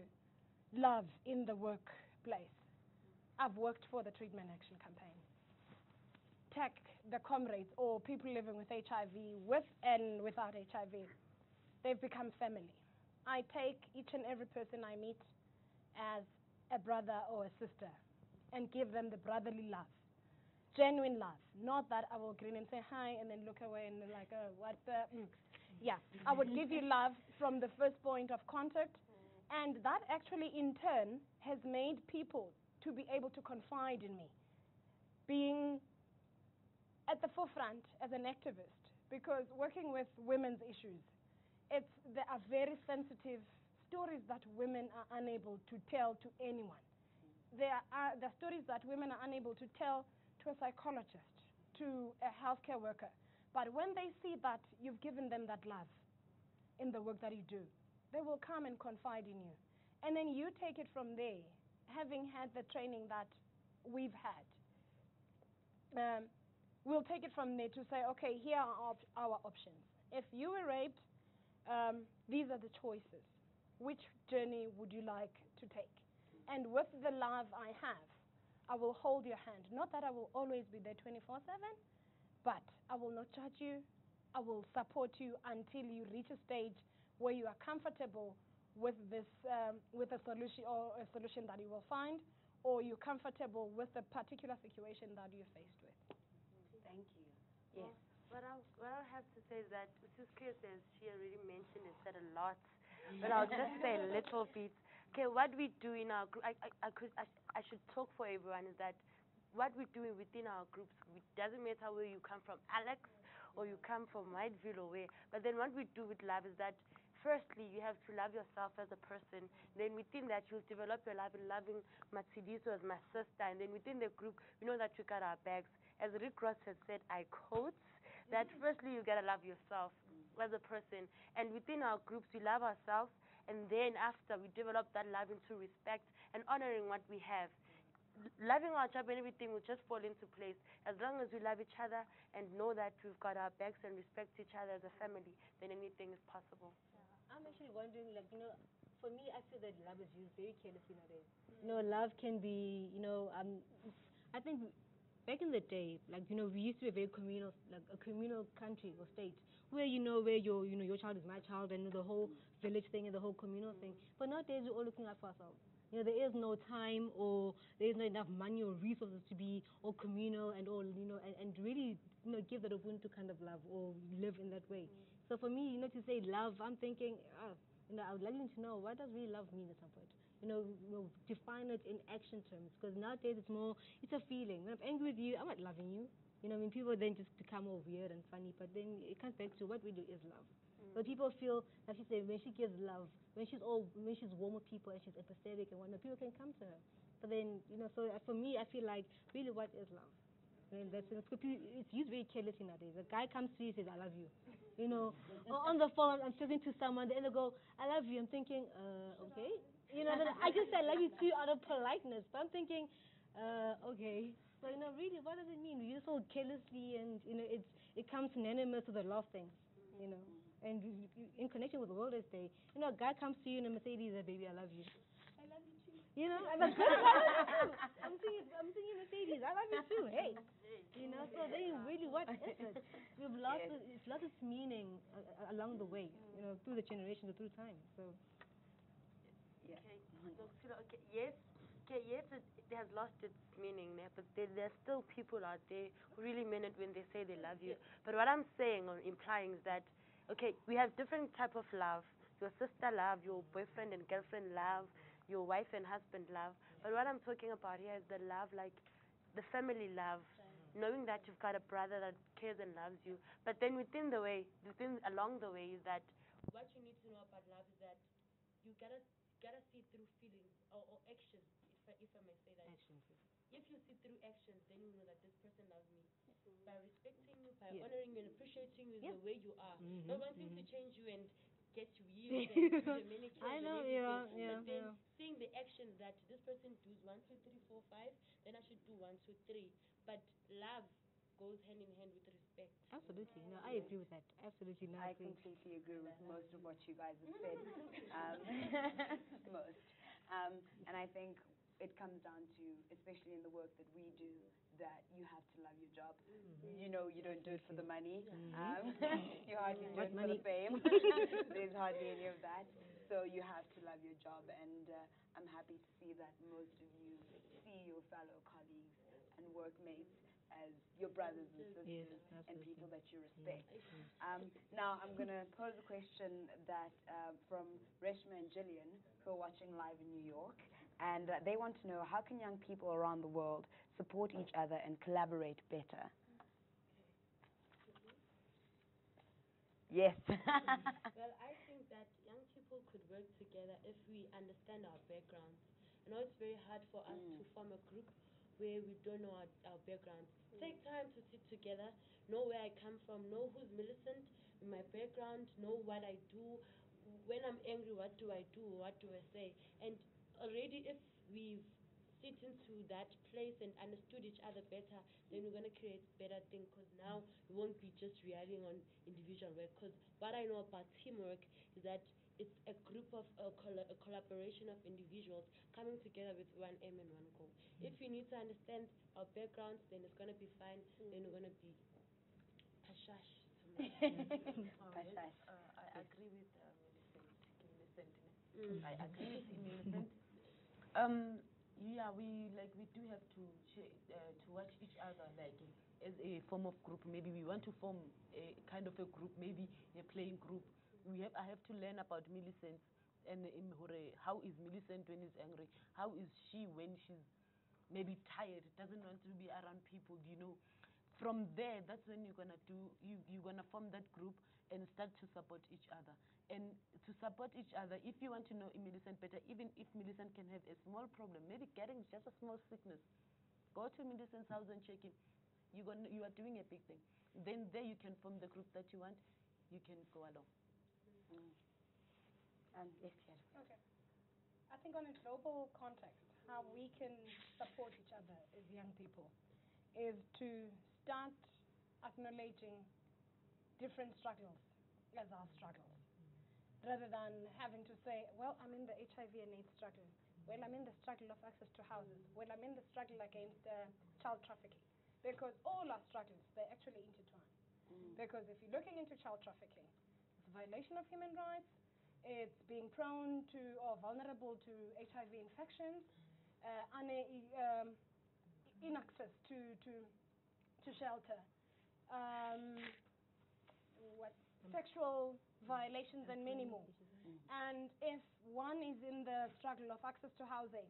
love in the workplace. I've worked for the Treatment Action Campaign. Take the comrades or people living with HIV, with and without HIV, they've become family. I take each and every person I meet as a brother or a sister and give them the brotherly love. Genuine love, not that I will grin and say hi and then look away and like, oh, what the, Yeah, I would give you love from the first point of contact, and that actually in turn has made people to be able to confide in me, being at the forefront as an activist, because working with women's issues, there are very sensitive stories that women are unable to tell to anyone. There are the stories that women are unable to tell to a psychologist, to a healthcare worker. But when they see that you've given them that love in the work that you do, they will come and confide in you. And then you take it from there, having had the training that we've had. We'll take it from there to say, okay, here are our options. If you were raped, these are the choices. Which journey would you like to take? And with the love I have, I will hold your hand. Not that I will always be there 24/7, but I will not judge you. I will support you until you reach a stage where you are comfortable with this, with a solution or a solution that you will find, or you're comfortable with the particular situation that you're faced with. Thank you. Yes. What I have to say is that Mrs. Chris, as she already mentioned, and said a lot, but I'll just say a little bit. Okay, what we do in our group, I should talk for everyone, is that what we're doing within our groups, it doesn't matter where you come from, Alex, or you come from Whiteville or where, but then what we do with love is that firstly, you have to love yourself as a person. Then within that, you'll develop your love in loving Matsidiso as my sister. And then within the group, we know that we got our bags. As Rick Ross has said, I quote, that firstly, you got to love yourself as a person. And within our groups, we love ourselves. And then after, we develop that love into respect and honoring what we have. Loving our job and everything will just fall into place. As long as we love each other and know that we've got our backs and respect each other as a family, then anything is possible. I'm actually wondering, like, for me, I feel that love is used very carelessly nowadays. Love can be, I think back in the day, like, we used to be a very communal, like a communal country or state, where where your child is my child, and the whole village thing and the whole communal thing. But nowadays, we're all looking out for ourselves. There is no time, or there is not enough money or resources to be all communal and all, and really, give that Ubuntu kind of love or live in that way. So for me, to say love, I'm thinking, I would like to know, what does really love mean at some point? Define it in action terms, because nowadays it's a feeling. When I'm angry with you, I'm not loving you. People then just become all weird and funny, but then it comes back to what we do is love. But people feel, like she said, when she gives love, when she's warm with people and she's empathetic and whatnot, people can come to her. But then, so for me, I feel like, really, what is love? It's used very carelessly nowadays. A guy comes to you and says, I love you. On the phone, I'm talking to someone, and they go, I love you. I'm thinking, okay. I just said, I love you too out of politeness. But I'm thinking, okay. So, really, what does it mean? We use it so carelessly, and, it comes synonymous with a lot of things, And in connection with World Day, a guy comes to you in a Mercedes and says, baby, I love you. I love you too. You know, but I'm singing Mercedes. I love it too. Hey, you know. So then, really, what is it? We've lost it's lost its meaning along the way. You know, through the generations or through time. So. Yeah. Okay. So, okay. Yes. Okay. Yes, it has lost its meaning, but there's still people out there who really mean it when they say they love you. But what I'm saying or implying is that, okay, we have different type of love. Your sister love, your boyfriend and girlfriend love, your wife and husband love. But what I'm talking about here is the love, like the family love, knowing that you've got a brother that cares and loves you. But then along the way is that what you need to know about love is that you gotta see through feelings or actions, if I may say that. Actions. If you see through actions, then you know that this person loves me. By respecting you, by honoring you and appreciating you the way you are. Not wanting to change you and get you weird and do the manicures I know, but then seeing the actions that this person does 1, 2, 3, 4, 5, then I should do 1, 2, 3. But love goes hand in hand with respect. Absolutely. No, I agree with that. Absolutely. No, I completely agree with most of what you guys have said. And I think it comes down to, especially in the work that we do, that you have to love your job. You know, you don't do it for the money. You hardly do it for the fame. There's hardly any of that. So you have to love your job, and I'm happy to see that most of you see your fellow colleagues and workmates as your brothers and sisters and people that you respect. Now I'm going to pose a question that from Reshma and Jillian, who are watching live in New York, and they want to know, how can young people around the world support each other and collaborate better? Yes. Well, I think that young people could work together if we understand our backgrounds. I know it's very hard for us to form a group where we don't know our backgrounds. Take time to sit together, know where I come from, know who's Millicent, my background, know what I do. When I'm angry, what do I do? What do I say? And already if we've sit into that place and understood each other better, then we're going to create better things, because now we won't be just relying on individual work. Because what I know about teamwork is that it's a group of a collaboration of individuals coming together with one aim and one goal. If we need to understand our backgrounds, then it's going to be fine. Then we're going to be pashash. Pashash. I agree with Millicent. I agree with Millicent. Yeah, we do have to watch each other like as a form of group. Maybe we want to form a kind of a group, maybe a playing group. I have to learn about Millicent and how is Millicent when she's angry? How is she when she's maybe tired? Doesn't want to be around people, you know. From there, that's when you're gonna form that group and start to support each other. And to support each other, if you want to know Millicent better, even if Millicent can have a small problem, maybe getting just a small sickness, go to Millicent's house and check in. You are doing a big thing. Then there you can form the group that you want. You can go along. Yes, okay. I think on a global context, how we can support each other as young people is to start acknowledging different struggles as our struggles, rather than having to say, well, I'm in the HIV and AIDS struggle. Well, I'm in the struggle of access to houses. Well, I'm in the struggle against child trafficking. Because all our struggles, they're actually intertwined. Because if you're looking into child trafficking, it's a violation of human rights, it's being prone to or vulnerable to HIV infections, inaccess to shelter, sexual violations, and many more. And if one is in the struggle of access to housing,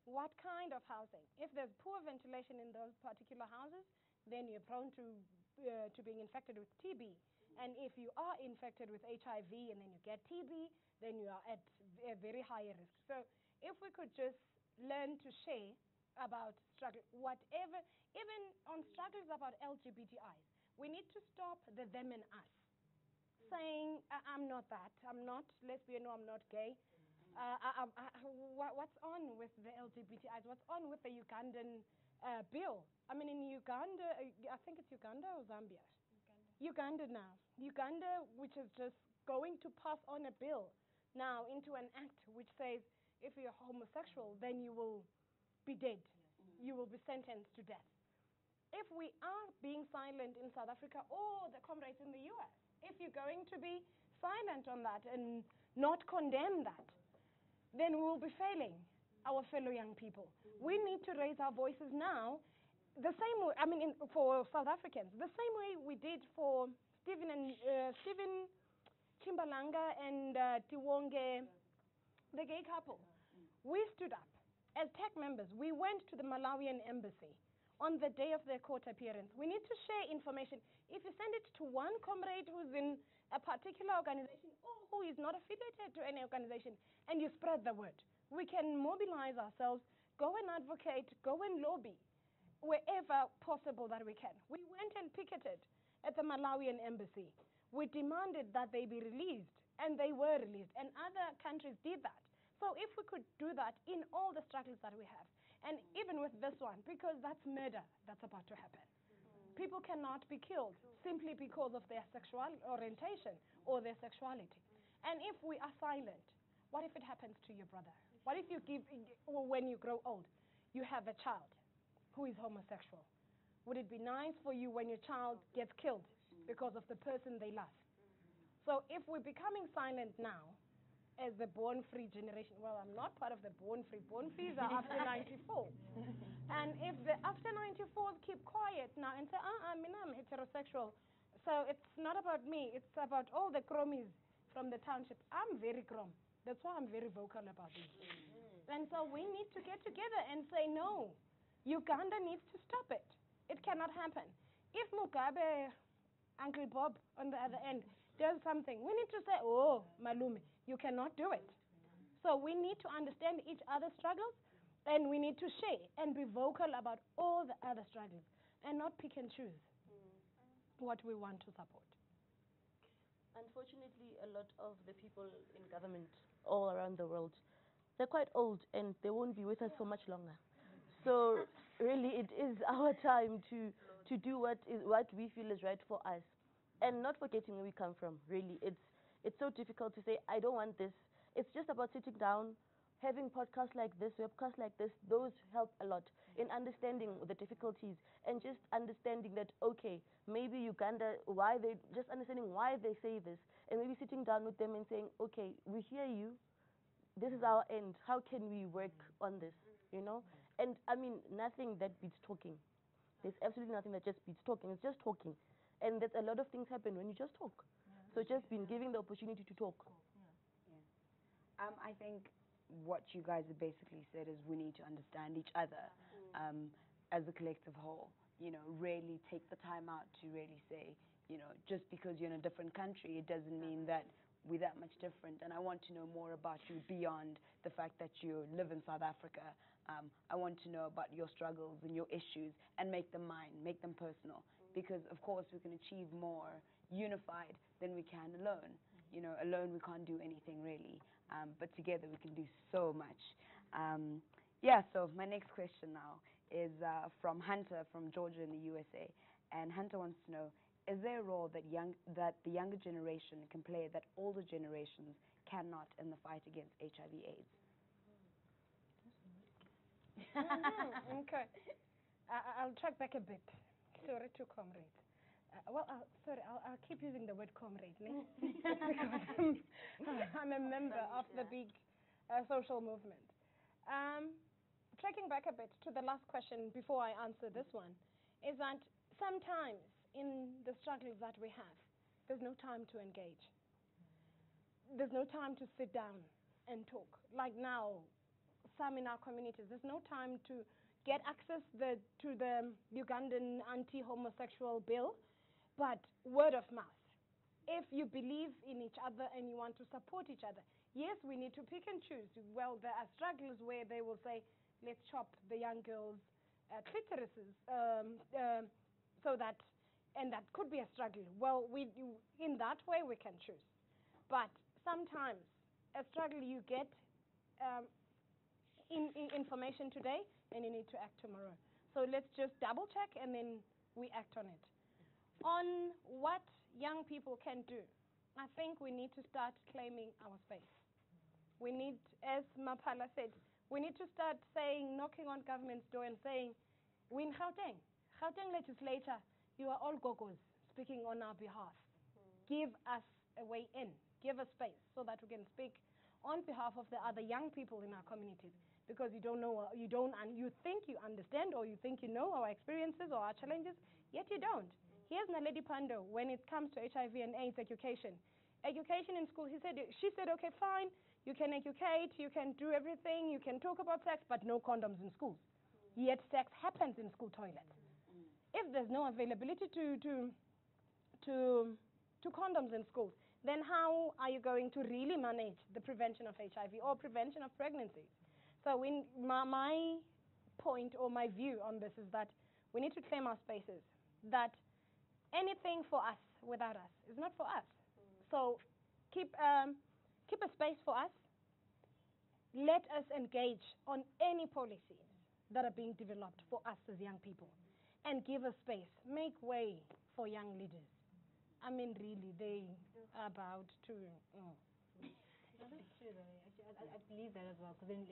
what kind of housing? If there's poor ventilation in those particular houses, then you're prone to being infected with TB. And if you are infected with HIV and then you get TB, then you are at a very high risk. So if we could just learn to share about struggle, whatever, even on struggles about LGBTIs, we need to stop the them and us. Saying, I'm not that, I'm not lesbian, or I'm not gay. What's on with the LGBTIs? What's on with the Ugandan bill? I mean, in Uganda, I think it's Uganda or Zambia? Uganda now. Uganda, which is just going to pass on a bill now into an act which says if you're homosexual, then you will be dead. You will be sentenced to death. If we are being silent in South Africa or the comrades in the US, if you're going to be silent on that and not condemn that, then we will be failing our fellow young people. We need to raise our voices now, the same way, I mean, for South Africans, the same way we did for Stephen Chimbalanga and Tiwonge, the gay couple. We stood up as tech members. We went to the Malawian embassy on the day of their court appearance. We need to share information. If you send it to one comrade who's in a particular organization or who is not affiliated to any organization, and you spread the word, we can mobilize ourselves, go and advocate, go and lobby wherever possible that we can. We went and picketed at the Malawian embassy. We demanded that they be released, and they were released, and other countries did that. So if we could do that in all the struggles that we have, and even with this one, because that's murder that's about to happen. People cannot be killed simply because of their sexual orientation or their sexuality. And if we are silent, what if it happens to your brother? What if you when you grow old, you have a child who is homosexual? Would it be nice for you when your child gets killed because of the person they love? So if we're becoming silent now, as the born-free generation, well, I'm not part of the born-free. Born-frees are after 94. And if the after 94s keep quiet now and say, I'm heterosexual, so it's not about me, it's about all the chromies from the township. I'm very chrome. That's why I'm very vocal about this. And so we need to get together and say, no, Uganda needs to stop it. It cannot happen. If Mugabe, Uncle Bob on the other end, does something, we need to say, oh, Malume, you cannot do it. So we need to understand each other's struggles, and we need to share and be vocal about all the other struggles, and not pick and choose what we want to support. Unfortunately, a lot of the people in government all around the world, they're quite old, and they won't be with us for much longer. So really, it is our time to do what we feel is right for us. And not forgetting where we come from, really. It's so difficult to say, I don't want this. It's just about sitting down, having podcasts like this, webcasts like this. Those help a lot in understanding the difficulties and just understanding that, okay, maybe Uganda, just understanding why they say this, and maybe sitting down with them and saying, okay, we hear you. This is our end. How can we work on this, you know? And, I mean, nothing that beats talking. There's absolutely nothing that just beats talking. It's just talking. And that a lot of things happen when you just talk. So just been given the opportunity to talk. I think what you guys have basically said is we need to understand each other as a collective whole. You know, really take the time out to really say, you know, just because you're in a different country, it doesn't mean that we're that much different. And I want to know more about you beyond the fact that you live in South Africa. I want to know about your struggles and your issues and make them mine, make them personal. Because, of course, we can achieve more unified than we can alone. You know, alone we can't do anything really, but together we can do so much. Yeah, so my next question now is from Hunter from Georgia in the USA. And Hunter wants to know, is there a role that the younger generation can play that older generations cannot in the fight against HIV/AIDS? Okay. I'll track back a bit. Sorry to comrades. I'll keep using the word comrade, because I'm a member of the big social movement. Tracking back a bit to the last question before I answer this one, is that sometimes in the struggles that we have, there's no time to engage. There's no time to sit down and talk. Like now, some in our communities, there's no time to get access to the Ugandan anti-homosexual bill, but word of mouth. If you believe in each other and you want to support each other, yes, we need to pick and choose. Well, there are struggles where they will say, let's chop the young girls' clitorises, so that, and that could be a struggle. Well, in that way we can choose. But sometimes a struggle you get information today and you need to act tomorrow. So let's just double check and then we act on it. On what young people can do, I think we need to start claiming our space. We need, as Maphala said, we need to start saying, knocking on government's door and saying, we're in Gauteng legislature, you are all gogos speaking on our behalf. Give us a way in, give us space so that we can speak on behalf of the other young people in our communities, because you don't know, you think you understand or you think you know our experiences or our challenges, yet you don't. Here's Naledi Pando when it comes to HIV and AIDS education. Education in school, she said, okay, fine, you can educate, you can do everything, you can talk about sex, but no condoms in schools. Yet sex happens in school toilets. If there's no availability to condoms in schools, then how are you going to really manage the prevention of HIV or prevention of pregnancy? So my point or my view on this is that we need to claim our spaces, that anything for us without us is not for us. So keep a space for us. Let us engage on any policies that are being developed for us as young people, and give us space. Make way for young leaders. I mean, really, they are about to... That's true, though. I believe that as well. Because then,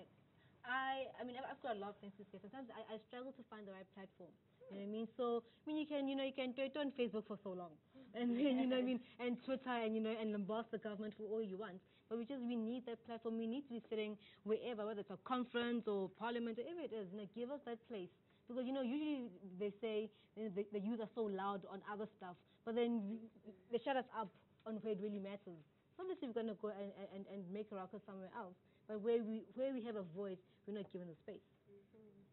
I've got a lot of things to say. Sometimes I struggle to find the right platform. You know what I mean? So, you can do it on Facebook for so long, and and Twitter, and emboss the government for all you want. But we need that platform. We need to be sitting wherever, whether it's a conference or parliament, or whatever it is. Give us that place. Because, usually they say the youth are so loud on other stuff, but then they shut us up on where it really matters. So obviously we're going to go and make a ruckus somewhere else, but where we have a voice, we're not given the space.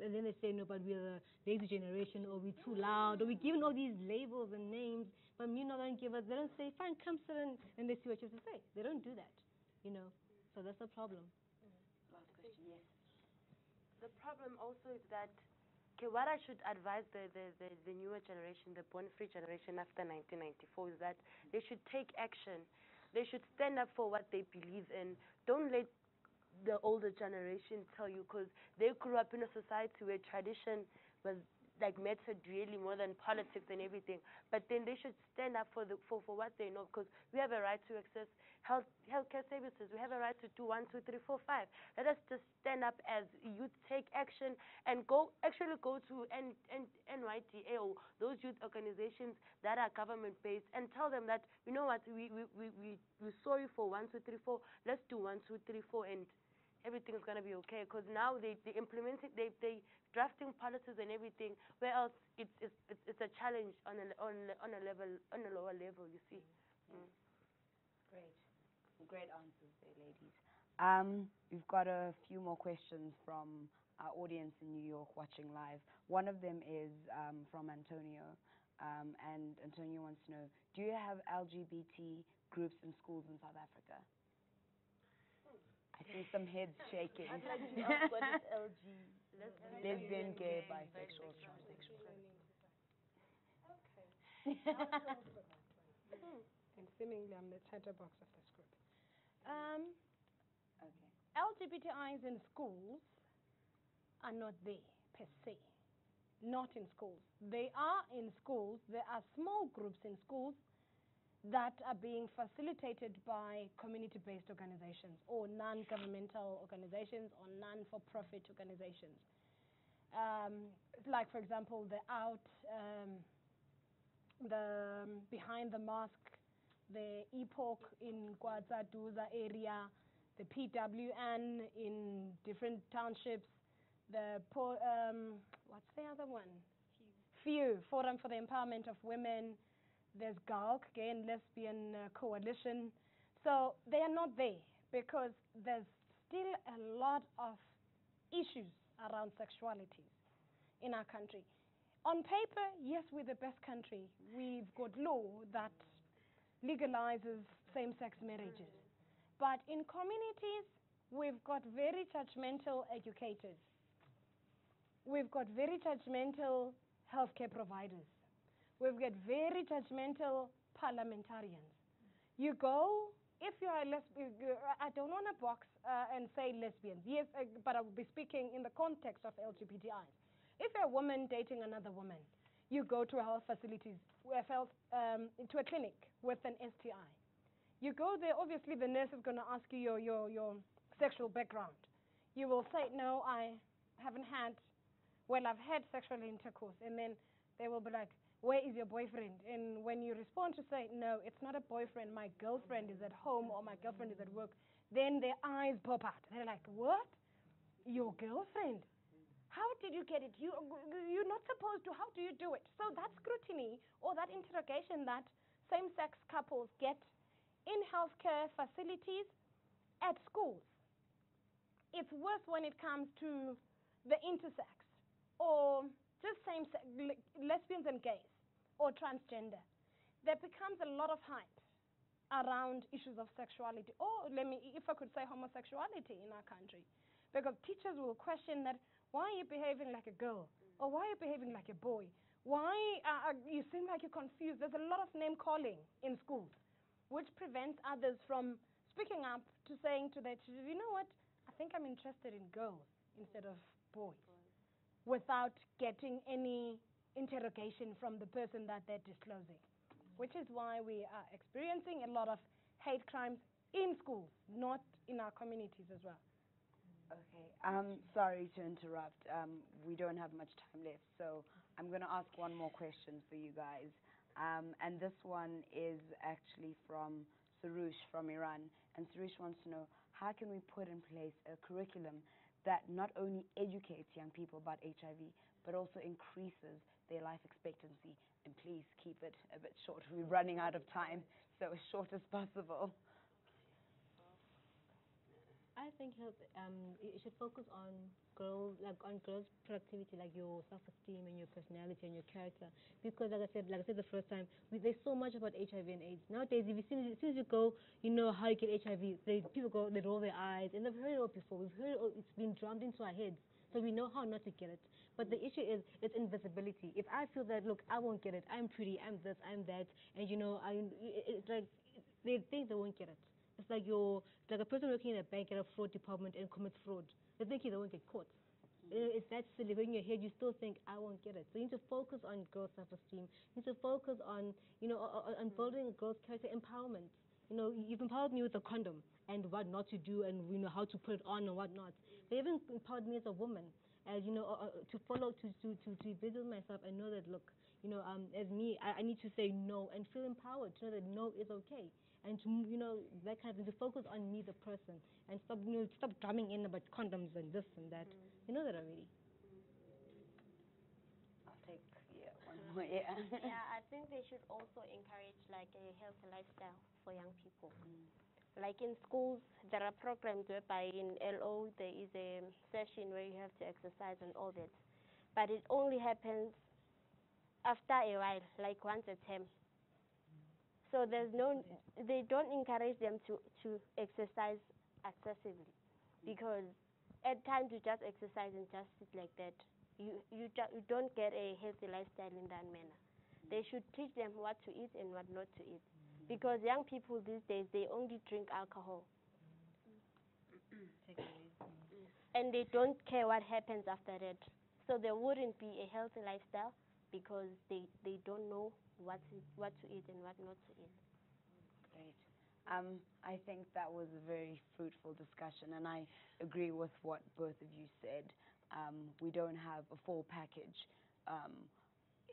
And then they say, no, but we're the lazy generation, or we're too loud, or we're given all these labels and names, but you're not going to give us, they don't say, fine, come sit and they see what you have to say. They don't do that, So that's the problem. Last question, yes. The problem also is that, what I should advise the newer generation, the born-free generation after 1994, is that they should take action. They should stand up for what they believe in. Don't let the older generation tell you, because they grew up in a society where tradition was mattered really more than politics and everything. But then they should stand up for what they know, because we have a right to access healthcare services. We have a right to do 1, 2, 3, 4, 5. Let us just stand up as youth, take action, and go to NYDA or those youth organizations that are government-based, and tell them that, you know what, we're sorry for 1, 2, 3, 4. Let's do 1, 2, 3, 4, and everything is going to be okay, because now they implementing, they drafting policies and everything, where else it's a challenge on a lower level, you see. Great answers there, ladies. We've got a few more questions from our audience in New York watching live. One of them is from Antonio, and Antonio wants to know, do you have LGBT groups in schools in South Africa? I see some heads shaking. I'd like to ask, what is LG? Lesbian, gay, bisexual, transsexual. Okay. And seemingly I'm the chatterbox of this group. LGBTIs in schools are not there per se. Not in schools. They are in schools. There are small groups in schools that are being facilitated by community-based organizations or non-governmental organizations or non-for-profit organizations. Like, for example, the Behind the Mask, the EPOC in Kwaza-Duza area, the PWN in different townships, what's the other one? FEW, Forum for the Empowerment of Women. There's GALC, Gay and Lesbian Coalition. So they are not there because there's still a lot of issues around sexuality in our country. On paper, yes, we're the best country. We've got law that legalizes same-sex marriages. But in communities, we've got very judgmental educators. We've got very judgmental healthcare providers. We've got very judgmental parliamentarians. You go, if you are a lesbian, I don't want to box and say lesbians, yes, but I will be speaking in the context of LGBTIs. If you're a woman dating another woman, you go to a health facilities, to a clinic with an STI. You go there, obviously the nurse is going to ask you your sexual background. You will say, no, I haven't had, well, I've had sexual intercourse, and then they will be like, where is your boyfriend? And when you respond to say, no, it's not a boyfriend, my girlfriend is at home or my girlfriend is at work, then their eyes pop out. They're like, what? Your girlfriend? How did you get it? You're not supposed to. How do you do it? So that scrutiny or that interrogation that same-sex couples get in healthcare facilities, at schools, it's worse when it comes to the intersex or just same-sex, lesbians and gays or transgender. There becomes a lot of hype around issues of sexuality, or if I could say homosexuality in our country, because teachers will question that, why are you behaving like a girl? Or why are you behaving like a boy? Why you seem like you're confused? There's a lot of name calling in schools, which prevents others from speaking up to saying to their children, you know what, I think I'm interested in girls instead of boys, without getting any interrogation from the person that they're disclosing, which is why we are experiencing a lot of hate crimes in schools, not in our communities as well. Okay, sorry to interrupt. We don't have much time left, so I'm going to ask one more question for you guys. And this one is actually from Sarush from Iran. And Sarush wants to know, how can we put in place a curriculum that not only educates young people about HIV, but also increases their life expectancy? And please keep it a bit short. We're running out of time, so as short as possible. I think it should focus on girls' productivity, like your self-esteem and your personality and your character. Because, like I said the first time, there's so much about HIV and AIDS nowadays. As soon as you go, you know how you get HIV. People they roll their eyes, and they've heard it all before. We've heard it all. It's been drummed into our heads, so we know how not to get it. But the issue is it's invisibility. If I feel that, look, I won't get it. I'm pretty. I'm this. I'm that. And it's like they think they won't get it. It's like a person working in a bank at a fraud department and commits fraud. They think they won't get caught. It's that silly. When in your head, you still think, I won't get it. So you need to focus on girls' self-esteem. You need to focus on, on building a girl's character empowerment. You've empowered me with a condom and what not to do and, how to put it on and what not. They even empowered me as a woman, as, to follow, to visit myself and know that, look, as me, I need to say no and feel empowered to know that no is okay. And to, that kind of thing, to focus on me, the person, and stop drumming in about condoms and this and that. You know that already. I'll take, one more, yeah. I think they should also encourage, like, a healthy lifestyle for young people. Like in schools, there are programs whereby in LO there is a session where you have to exercise and all that. But it only happens after a while, like once a term. So they don't encourage them to exercise excessively, because at times you just exercise and just sit like that. You don't get a healthy lifestyle in that manner. They should teach them what to eat and what not to eat, because young people these days, they only drink alcohol. And they don't care what happens after that. So there wouldn't be a healthy lifestyle, because they don't know what to eat and what not to eat. Great. I think that was a very fruitful discussion, and I agree with what both of you said. We don't have a full package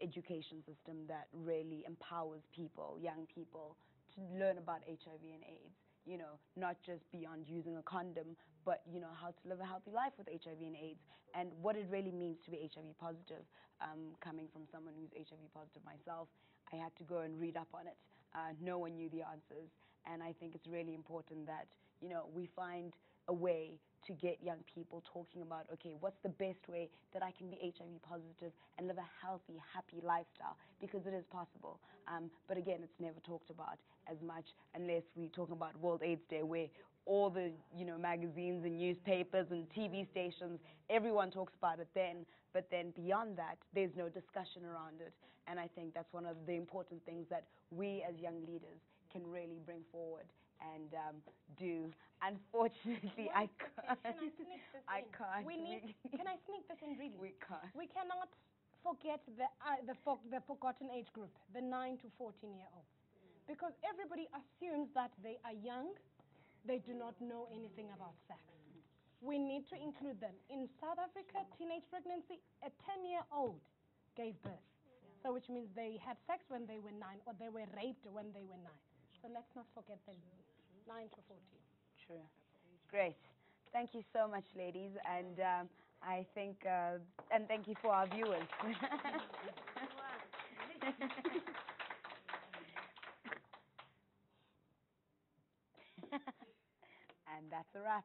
education system that really empowers people, young people, to learn about HIV and AIDS. Not just beyond using a condom, but, how to live a healthy life with HIV and AIDS, and what it really means to be HIV positive. Coming from someone who's HIV positive myself, I had to go and read up on it. No one knew the answers, and I think it's really important that, we find a way to get young people talking about, okay, what's the best way that I can be HIV positive and live a healthy, happy lifestyle, because it is possible. But again, it's never talked about as much unless we talk about World AIDS Day, where all the, magazines and newspapers and TV stations, everyone talks about it then. But then beyond that, there's no discussion around it. And I think that's one of the important things that we as young leaders can really bring forward and do. Unfortunately, I can't. Can I sneak this I in? can't. Can I sneak this in, really? We can't. We cannot forget the forgotten age group, the 9 to 14-year-olds. Because everybody assumes that they are young, they do not know anything about sex. We need to include them. In South Africa, teenage pregnancy, a 10-year-old gave birth. So which means they had sex when they were 9 or they were raped when they were 9. So let's not forget the 9 to 14. True. Great. Thank you so much, ladies. And I think, and thank you for our viewers. And that's a wrap.